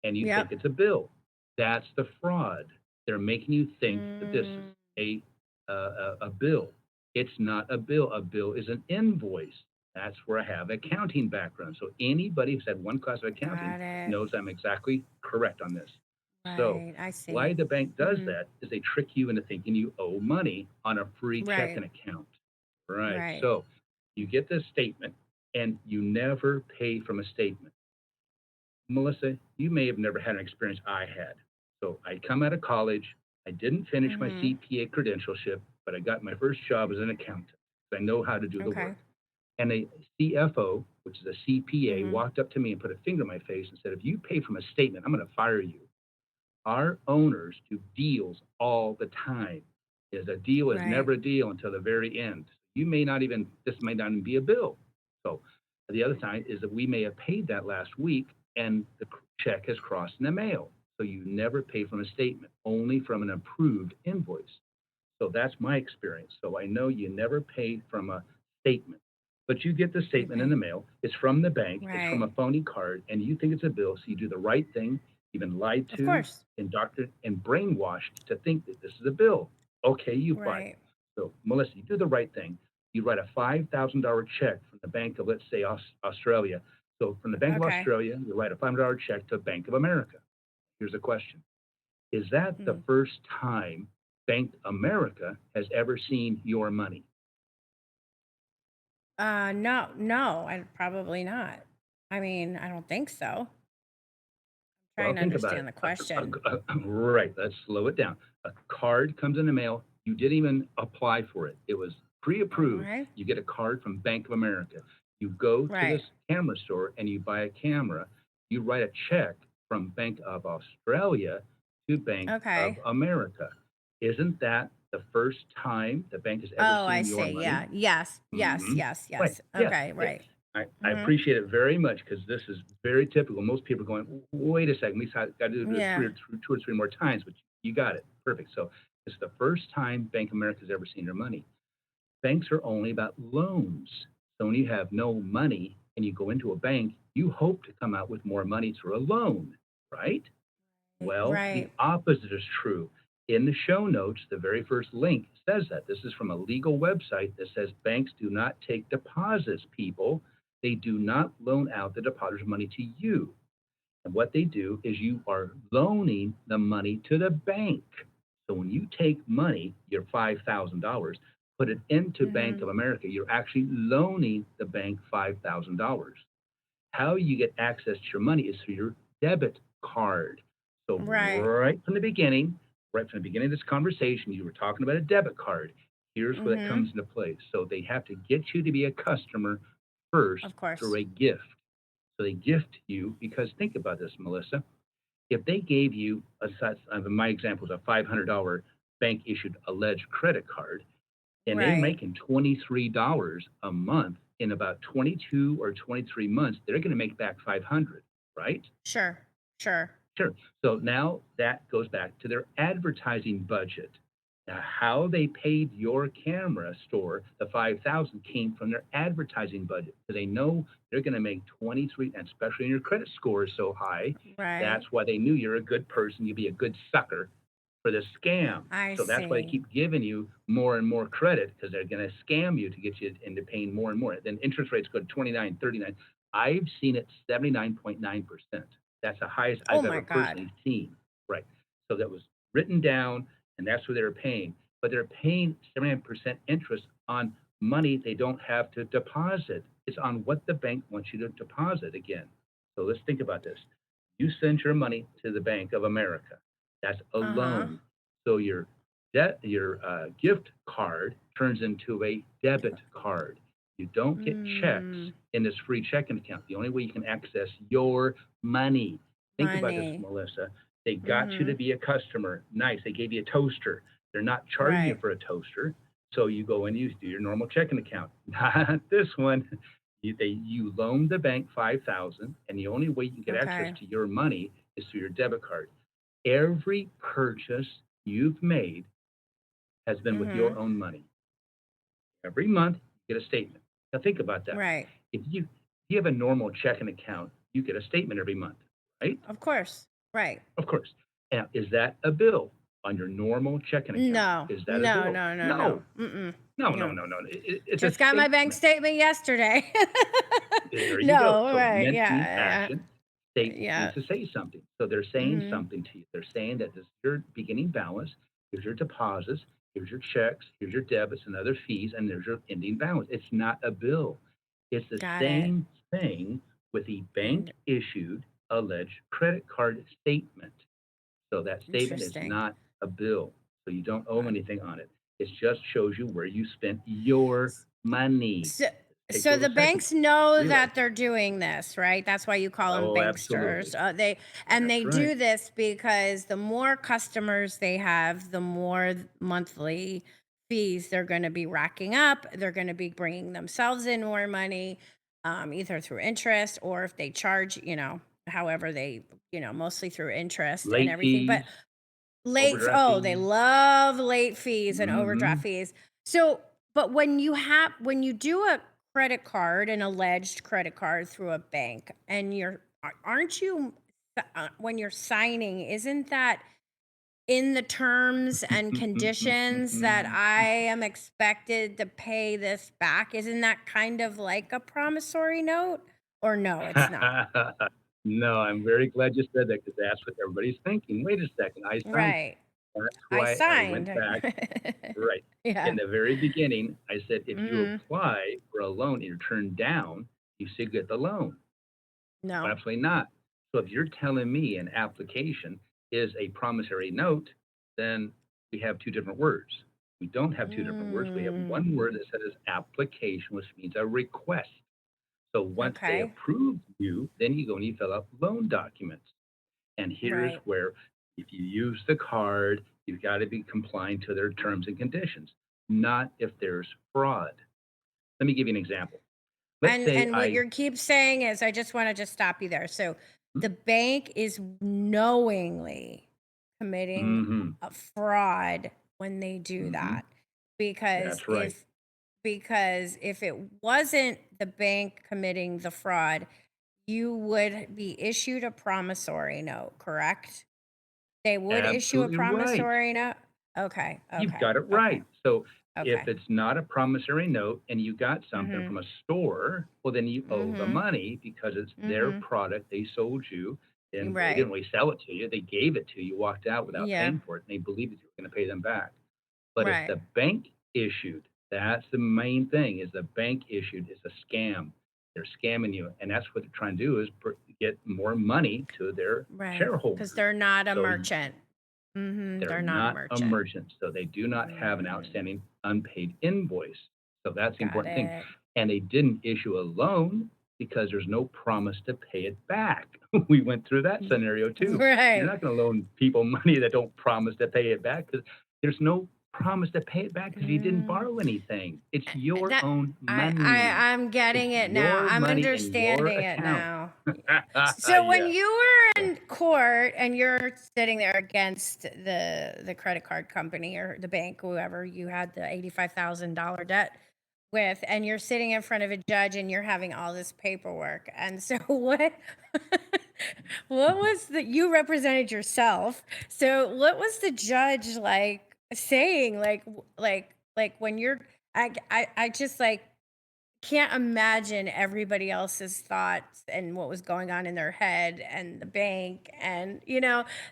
and you think Yep. it's a bill. That's the fraud. They're making you think that this is Mm. a bill. It's not a bill. A bill is an invoice. That's where I have accounting background. So anybody who's had one class of accounting Got it. knows I'm exactly correct on this. So Right. I why see. the bank does Mm-hmm. that is they trick you into thinking you owe money on a free Right. checking account. Right. Right. So you get this statement and you never pay from a statement. Melissa, you may have never had an experience I had. So I come out of college. I didn't finish my Mm-hmm. CPA credentialship, but I got my first job as an accountant. I know how to do the Okay. work. And a CFO, which is a CPA, Mm-hmm. walked up to me and put a finger in my face and said, if you pay from a statement, I'm going to fire you. Our owners do deals all the time. Is a deal is Right. never a deal until the very end. You may not even, this may not even be a bill. So the other side is that we may have paid that last week and the check has crossed in the mail. So you never pay from a statement, only from an approved invoice. So that's my experience. So I know you never pay from a statement, but you get the statement in Okay. the mail. It's from the bank. It's from Right. a phony card, and you think it's a bill. So you do the right thing. You've been lied Of to, course. indoctrinated, and brainwashed to think that this is a bill. Okay, you buy it. Right. So Melissa, you do the right thing. You write a $5,000 check from the Bank of, let's say, Australia. So from the Bank of Okay. Australia, you write a $500 check to Bank of America. Here's a question. Is that the Mm. first time Bank America has ever seen your money? No, I probably not. I mean, I don't think so. Well, Trying to think about understand it. the question. Right, let's slow it down. A card comes in the mail. You didn't even apply for it. It was pre-approved. Okay. You get a card from Bank of America. You go to this Right. camera store and you buy a camera. You write a check from Bank of Australia to Bank of Okay. America. Isn't that the first time the bank has ever Oh, I seen your see. money? Yeah. Yes. Yes. Hmm. Yes. Right. Yes. Yeah. Okay. Yeah. Right. I Mm-hmm. appreciate it very much because this is very typical. Most people are going, wait a second, we got to do this Yeah. two or three more times, but you got it. Perfect. So it's the first time Bank of America has ever seen your money. Banks are only about loans. So when you have no money and you go into a bank, you hope to come out with more money through a loan, right? Well, the Right. opposite is true. In the show notes, the very first link says that. This is from a legal website that says banks do not take deposits, people. They do not loan out the depositor's money to you. And what they do is you are loaning the money to the bank. So when you take money, your $5,000, put it into Bank Mm-hmm. of America, you're actually loaning the bank $5,000. How you get access to your money is through your debit card. So Right. right from the beginning of this conversation, you were talking about a debit card. Here's where that Mm-hmm. comes into play. So they have to get you to be a customer first Of through course. a gift. So they gift you because think about this, Melissa. If they gave you, my example is a $500 bank issued alleged credit card, and they're Right. making $23 a month in about 22 or 23 months, they're going to make back 500, right? Sure. Sure. Sure. So now that goes back to their advertising budget. Now, how they paid your camera store, the 5,000 came from their advertising budget. So they know they're going to make 23, and especially when your credit score is so high, Right. that's why they knew you're a good person. You'd be a good sucker for this scam. I So that's why they see. keep giving you more and more credit because they're going to scam you to get you into paying more and more. Then interest rates go to 29, 39. I've seen it 79.9%. That's the highest Oh I've my ever God. personally seen. Right. So that was written down, and that's what they're paying. But they're paying 79% interest on money they don't have to deposit. It's on what the bank wants you to deposit again. So let's think about this. You send your money to the Bank of America. That's a Uh-huh. loan. So your gift card turns into a debit card. You don't get checks Mm, in this free checking account. The only way you can access your money. Think about this, money. Melissa. They got you Mm-hmm. to be a customer. Nice. They gave you a toaster. They're not charging you Right. for a toaster. So you go and you do your normal checking account. Not this one. You loan the bank 5,000, and the only way you can get access Okay. to your money is through your debit card. Every purchase you've made has been with Mm-hmm. your own money. Every month, you get a statement. Now think about that. Right. If you have a normal checking account, you get a statement every month, right? Of course. Right. Of course. Now, is that a bill on your normal checking account? No. Is that a No, bill? no, no, No, no. Mm-mm. no, no, No. no, no. It's a Just got my bank statement. statement yesterday. There you go. No, So right. meant means Yeah. action. Statement Yeah. means to say something. So they're saying Mm-hmm. something to you. They're saying that this is your beginning balance. Here's your deposits. Here's your checks. Here's your debits and other fees. And there's your ending balance. It's not a bill. It's the Got it. same thing with the bank And issued alleged credit card statement. So that statement is Interesting. not a bill. So you don't owe anything on it. It just shows you where you spent your money. So, Takes a so little the second banks to know realize. that they're doing this, right? That's why you call them Oh, banksters. absolutely. They That's right. do this because the more customers they have, the more monthly fees they're going to be racking up. They're going to be bringing themselves in more money, either through interest or if they charge, however they, mostly through interest and Late everything. But fees, overdraft they fees. love late fees and overdraft Hmm. fees. So, but when you do a credit card, an alleged credit card through a bank, and aren't you, when you're signing, isn't that in the terms and conditions that I am expected to pay this back? Isn't that kind of like a promissory note? Or no, it's not. No, I'm very glad you said that because that's what everybody's thinking. Wait a second, I signed. Right. That's I why I signed. went back. Right. In Yeah. the very beginning, I said, if you Hmm. apply for a loan and you're turned down, you should get the loan. No. Absolutely not. So if you're telling me an application is a promissory note, then we have two different words. We don't have two different words. We have Mm, one word that says application, which means a request. So once they okay. approve you, then you go and you fill out loan documents. And here's Right. where if you use the card, you've got to be complying to their terms and conditions, not if there's fraud. Let me give you an example. Let's say And what I, you keep saying is, I just want to just stop you there. So hmm, the bank is knowingly committing mm-hmm, a fraud when they do mm-hmm, that. Because that's right. if it wasn't the bank committing the fraud, you would be issued a promissory note, correct? They would issue a Absolutely right. promissory note. Okay. You've Okay. got it Okay. right. So if Okay. it's not a promissory note and you got something Mhm. from a store, well, then you owe the Mhm. money because it's their Mhm. product they sold you, and they didn't Right. really sell it to you. They gave it to you, walked out without Yeah. paying for it, and they believed that you were going to pay them back. But if Right. the bank issued, that's the main thing, is the bank issued is a scam. They're scamming you, and that's what they're trying to do is get more money to their Right. Because shareholders. they're not a So merchant. Mhm. they're They're not a not a merchant. merchant, so they do not have an Mm, outstanding unpaid invoice. So that's the got important thing. it. And they didn't issue a loan because there's no promise to pay it back. We went through that scenario too. You're Right. not going to loan people money that don't promise to pay it back because there's no promise to pay it back because you didn't Mm, borrow anything. It's your that own money. I'm It's getting it now. your I'm money in your understanding it account. now. So when Yeah. you were So, in court and you're sitting there against the credit card company or the bank, whoever you had the $85,000 debt with, and you're sitting in front of a judge and you're having all this paperwork. And so what was you represented yourself. So what was the judge like saying? Like when you're I just like can't imagine everybody else's thoughts and what was going on in their head and the bank and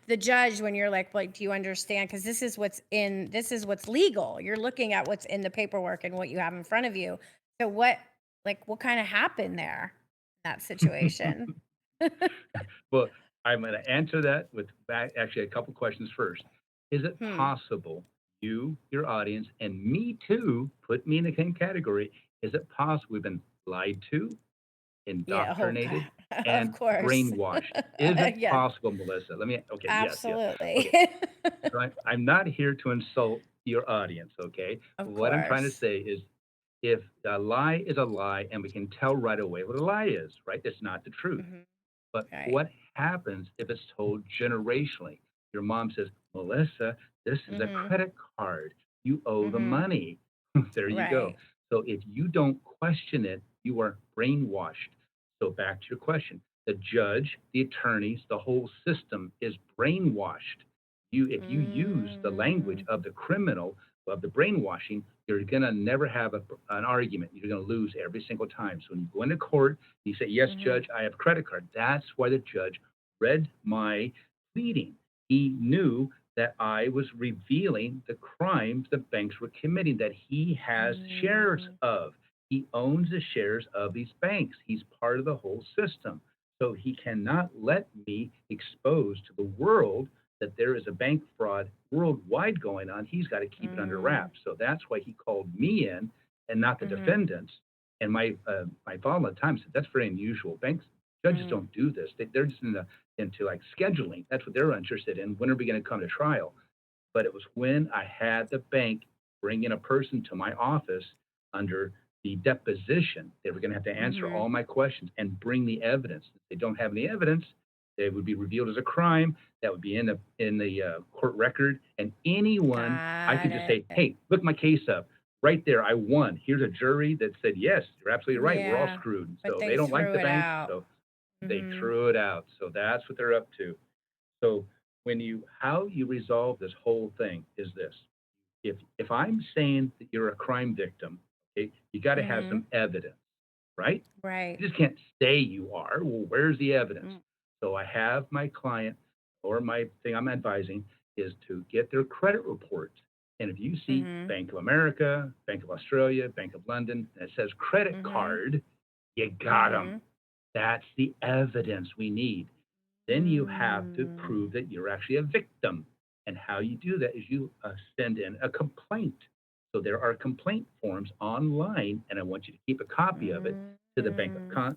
the judge when you're like do you understand, because this is what's legal, you're looking at what's in the paperwork and what you have in front of you. So what kind of happened there in that situation? well, I'm going to answer that with actually a couple questions first. Is it Hmm. possible you, your audience, and me too, put me in the same category? Is it possible we've been lied to, Yeah, oh god. indoctrinated, Of and course. brainwashed? Is it Yeah, possible, Melissa? Let me, okay, yes, yes. absolutely. Okay, so I'm not here to insult your audience, okay? Of What I'm trying to course. say is if a lie is a lie and we can tell right away what a lie is, right? It's not the truth. Hmm. But Right. what happens if it's told generationally? Your mom says, Melissa, this is a Hmm. credit card. You owe the Hmm. money. There you go. Right. So if you don't question it, you are brainwashed. So back to your question. The judge, the attorneys, the whole system is brainwashed. If you use the language Mm. of the criminal, of the brainwashing, you're going to never have an argument. You're going to lose every single time. So when you go into court, you say, yes, Mhm. judge, I have a credit card. That's why the judge read my pleading. He knew that I was revealing the crimes the banks were committing, that he has shares Mm. of. He owns the shares of these banks. He's part of the whole system. So he cannot let me expose to the world that there is a bank fraud worldwide going on. He's got to keep it under Mm, wraps. So that's why he called me in and not the mhm, defendants. And my father at the time said that's very unusual. Judges mm, don't do this. They're just into like scheduling. That's what they're interested in. When are we going to come to trial? But it was when I had the bank bring in a person to my office under the deposition. They were going to have to answer mhm. all my questions and bring the evidence. If they don't have any evidence, it would be revealed as a crime. That would be in the court record, and anyone I Got could just say, it. "Hey, look my case up right there. I won. Here's a jury that said yes, you're absolutely right. We're all Yeah, screwed." but So they they don't like threw the it banks, out. so they Mhm, threw it out. So that's what they're up to. So how you resolve this whole thing is this: if I'm saying that you're a crime victim, okay, you got to have mhm. some evidence, right? Right. You just can't say you are. Well, where's the evidence? Mm, So I have my client or my thing I'm advising is to get their credit report. And if you see mhm, Bank of America, Bank of Australia, Bank of London, and it says credit mhm, card, you got them. mhm. That's the evidence we need. Then you have to Mm. prove that you're actually a victim. And how you do that is you send in a complaint. So there are complaint forms online, and I want you to keep a copy of it to the Bank of Mm.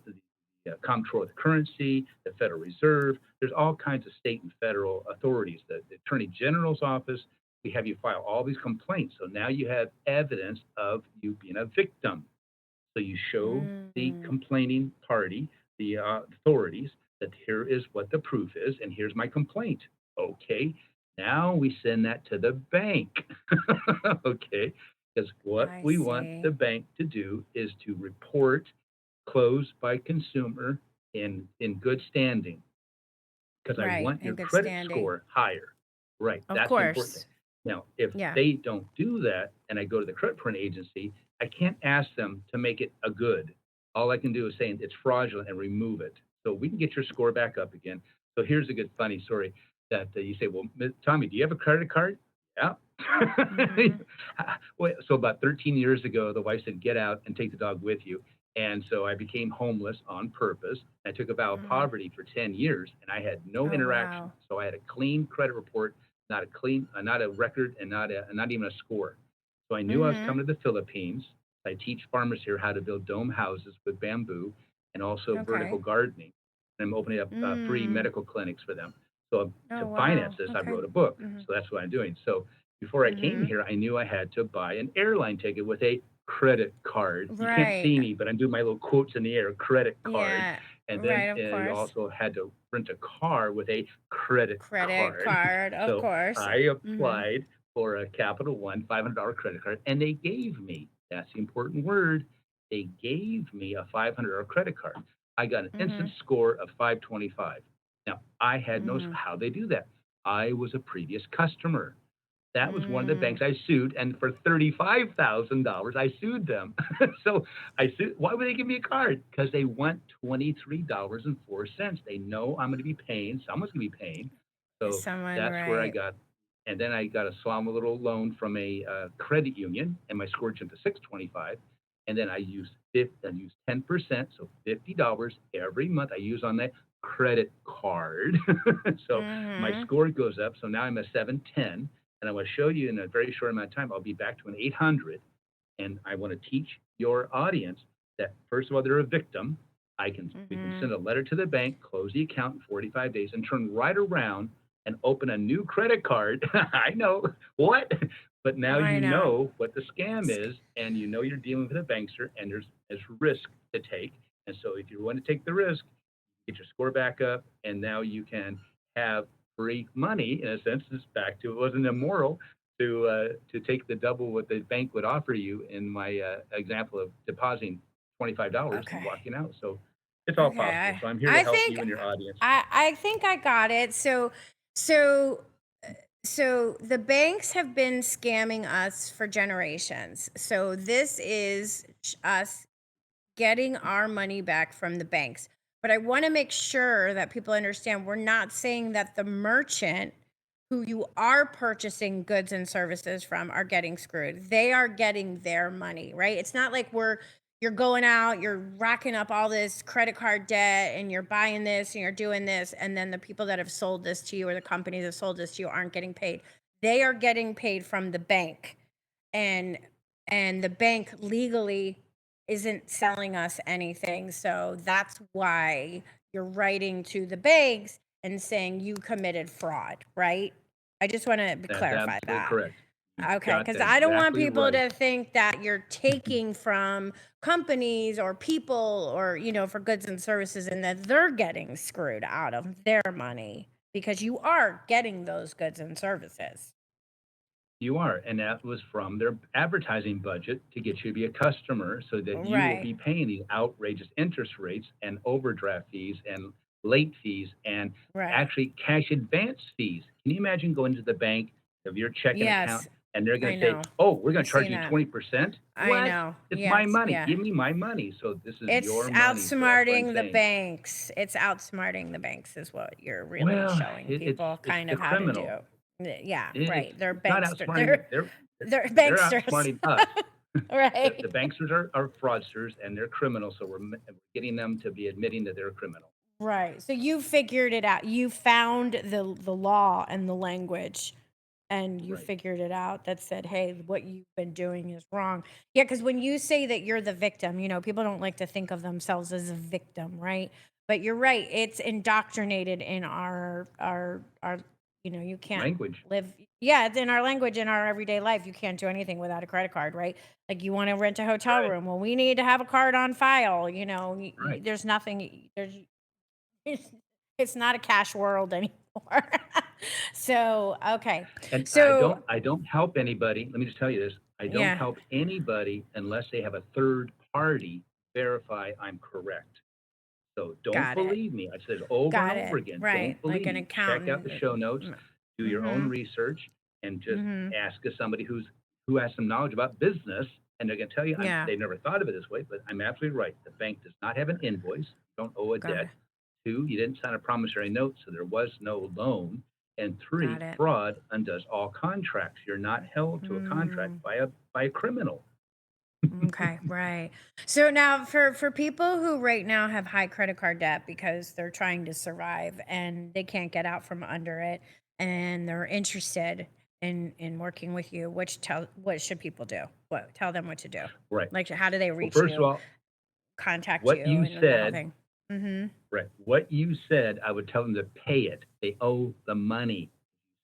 the Comptroller of the Currency, the Federal Reserve. There's all kinds of state and federal authorities. The Attorney General's office. We have you file all these complaints. So now you have evidence of you being a victim. So you show the Mm. complaining party, the authorities, that here is what the proof is, and here's my complaint. Okay, now we send that to the bank. Okay, because what I we want the see. bank to do is to report closed by consumer in good standing because I Right, want in your good credit standing. score higher. Right, Of that's the important thing. course. Now, if Yeah. they don't do that and I go to the credit reporting agency, I can't ask them to make it a good. All I can do is say it's fraudulent and remove it. So we can get your score back up again. So here's a good funny story that you say, well, Tommy, do you have a credit card? Yeah. Mhm. So about 13 years ago, the wife said, get out and take the dog with you. And so I became homeless on purpose. I took a vow of Mhm. poverty for 10 years and I had no Oh, interaction. wow. So I had a clean credit report, not a record and not even a score. So I knew I was Mhm. coming to the Philippines. I teach farmers here how to build dome houses with bamboo and also vertical Okay. gardening. And I'm opening up free Mm. medical clinics for them. So Oh, to finance wow. this, I Okay. wrote a book. Mhm. So that's what I'm doing. So before I came Mhm. here, I knew I had to buy an airline ticket with a credit card. You can't Right. see me, but I'm doing my little quotes in the air, credit card. Yeah. And then Right, of you course. also had to rent a car with a credit Credit card. card, of So course. I Mhm. applied for a Capital One $500 credit card, and they gave me, that's the important word, they gave me a $500 credit card. I got an instant Mhm. score of 525. Now, I had no, Mhm. how they do that. I was a previous customer. That was one of the Mm. banks I sued, and for $35,000, I sued them. So I sued. Why would they give me a card? Because they want $23.04. They know I'm going to be paying. Someone's going to be paying. So Someone, that's where I right. got. And then I got a small little loan from a credit union, and my score jumped to 625. And then I used 10%, so $50 every month. I use on that credit card. So my Mhm. score goes up. So now I'm a 710, and I want to show you in a very short amount of time, I'll be back to an 800. And I want to teach your audience that, first of all, they're a victim. We can Mhm. send a letter to the bank, close the account in 45 days, and turn right around and open a new credit card. I know what, but now I you know. know what the scam is, and you know you're dealing with a bankster, and there's risk to take. And so if you want to take the risk, get your score back up, and now you can have free money in a sense. It's back to it wasn't immoral to take the double what the bank would offer you in my example of depositing $25 and Okay. walking out. So it's all Okay. possible. So I'm here to I help think you and your audience. I think I got it. So so the banks have been scamming us for generations. So this is us getting our money back from the banks. But I want to make sure that people understand we're not saying that the merchant who you are purchasing goods and services from are getting screwed. They are getting their money, right? It's not like we're you're going out, you're racking up all this credit card debt and you're buying this and you're doing this. And then the people that have sold this to you or the companies that sold this to you aren't getting paid. They are getting paid from the bank. And the bank legally isn't selling us anything. So that's why you're writing to the banks and saying you committed fraud, right? I just want to That's clarify absolutely that. correct. You Okay, got because that I don't want exactly people right. to think that you're taking from companies or people or, for goods and services and that they're getting screwed out of their money because you are getting those goods and services. You are, and that was from their advertising budget to get you to be a customer so that you will Right, be paying these outrageous interest rates and overdraft fees and late fees and right. actually cash advance fees. Can you imagine going to the bank of your checking account Yes, and they're I going to say, know. "Oh, we're going I've to charge seen you that. 20%?" I What? know. It's my Yes, money. yeah. Give me my money. So this is It's your money. So that's what I'm outsmarting the saying. banks. It's outsmarting the banks is what you're really Well, showing it's people it's kind the of how to criminal. do. Yeah, It's right. They're it's not bankster. outsmarting them. They're They're they're they're banksters. outsmarting us. The Right. banksters are fraudsters and they're criminals, so we're getting them to be admitting that they're a criminal. Right. So you figured it out. You found the law and the language and you Right. figured it out that said, "Hey, what you've been doing is wrong." Yeah, cuz when you say that you're the victim, people don't like to think of themselves as a victim, right? But you're right. It's indoctrinated in our you can't Language. live. Yeah, it's in our language in our everyday life. You can't do anything without a credit card, right? Like you want to rent a hotel Right. room, well, we need to have a card on file, Right. there's nothing there's it's it's not a cash world anymore. So, okay. And So, I don't help anybody. Let me just tell you this. I don't yeah, help anybody unless they have a third party verify I'm correct. So don't got it. believe me. I said it over and Got over it. again. Right. Don't Like believe an me. Check out the accountant. show notes, do your own Mm-hmm. research, and just Mm-hmm. ask somebody who has some knowledge about business, and they're going to tell you. Yeah. They never thought of it this way, but I'm absolutely right. The bank does not have an invoice. You don't owe a Got debt. it. 2, you didn't sign a promissory note, so there was no loan. And 3, Got it. fraud undoes all contracts. You're not held to a contract Mm. by a criminal. Okay, right. So now for people who right now have high credit card debt because they're trying to survive and they can't get out from under it and they're interested in working with you, what should people do? What tell them what to do? Right. Like how do they Well, reach first of you, all, contact what you you and the whole said thing? Mhm. Right. What you said, I would tell them to pay it. They owe the money.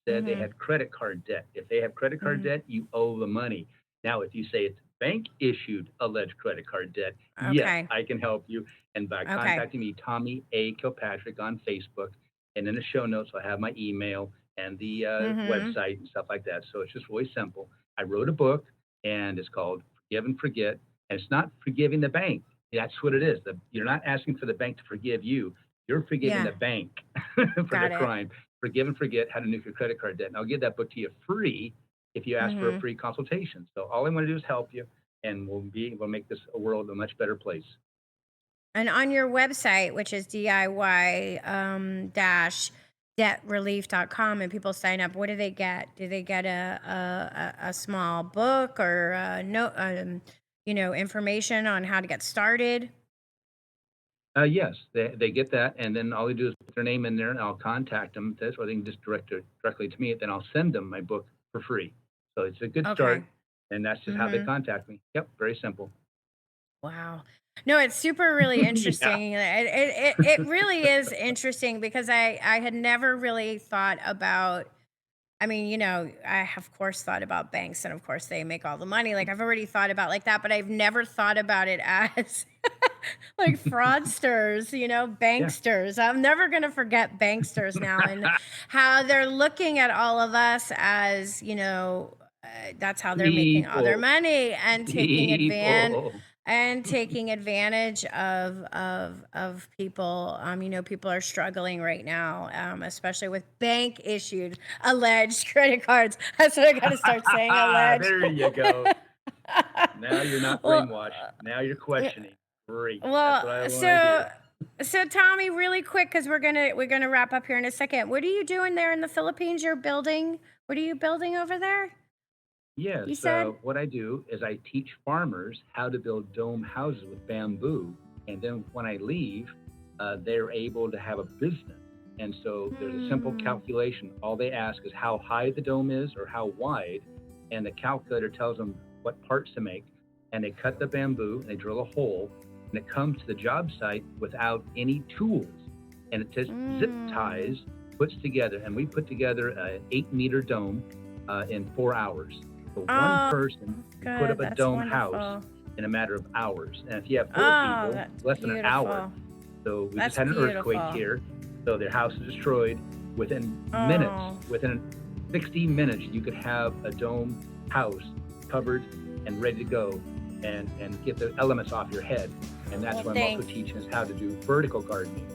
Said they Mhm. had credit card debt. If they have credit card Mhm. debt, you owe the money. Now, if you say it's bank issued alleged credit card debt, yes, Okay. I can help you. And by Okay. contacting me, Tommy A. Kilpatrick on Facebook, and in the show notes, I'll have my email and the Mhm. website and stuff like that. So it's just really simple. I wrote a book, and it's called Forgive and Forget. And it's not forgiving the bank. That's what it is. You're not asking for the bank to forgive you. You're forgiving Yeah. the bank for the Got it. crime. Forgive and Forget How to Nuke Your Credit Card Debt. And I'll give that book to you free if you ask for a Mhm. free consultation. So all I want to do is help you, and we'll make this a world a much better place. And on your website, which is DIY dash debtrelief.com, and people sign up, what do they get? Do they get a small book or no information on how to get started? Yes, they get that, and then all they do is put their name in there, and I'll contact them. That's or they can just direct it directly to me. Then I'll send them my book for free. So it's a good Okay. start, and that's just how they Mm-hmm. contact me. Yep, very simple. Wow. No, it's super really Yeah. interesting. It really is interesting because I had never really thought about. I mean, I have, of course thought about banks and of course they make all the money. Like I've already thought about like that, but I've never thought about it as like fraudsters, Yeah. banksters. I'm never going to forget banksters now and how they're looking at all of us as, that's how they're making all their People. money and People. taking advantage of people. People are struggling right now, especially with bank issued alleged credit cards. That's what I got to start saying. Alleged. There you go. Now you're not well, brainwashed. Now you're questioning. Great. That's well, what I want to so hear. Tommy, really quick, because we're gonna wrap up here in a second. What are you doing there in the Philippines? You're building. What are you building over there? Yeah, You said? so what I do is I teach farmers how to build dome houses with bamboo. And then when I leave, they're able to have a business. And so there's a simple Hmm. calculation. All they ask is how high the dome is or how wide. And the calculator tells them what parts to make. And they cut the bamboo and they drill a hole. And it comes to the job site without any tools. And it just zip Mm. ties, puts together. And we put together an 8-meter dome in 4 hours. So one Oh, person can put good. up a That's dome house wonderful. in a matter of hours. And if you have 4 Oh, people, that's less than an hour. beautiful. So we just That's had an earthquake beautiful. here. So their house is destroyed within minutes. Oh, Within 60 minutes, you could have a dome house covered and ready to go and get the elements off your head. And that's well, what I'm also thank teaching is how to do vertical gardening.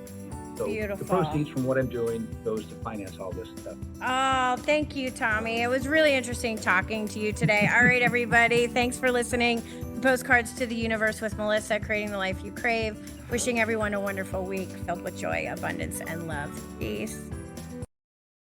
So the beautiful. proceeds from what I'm doing goes to finance all this stuff. Oh, thank you, Tommy. It was really interesting talking to you today. All right, everybody. Thanks for listening. Postcards to the Universe with Melissa, creating the life you crave. Wishing everyone a wonderful week filled with joy, abundance, and love. Peace.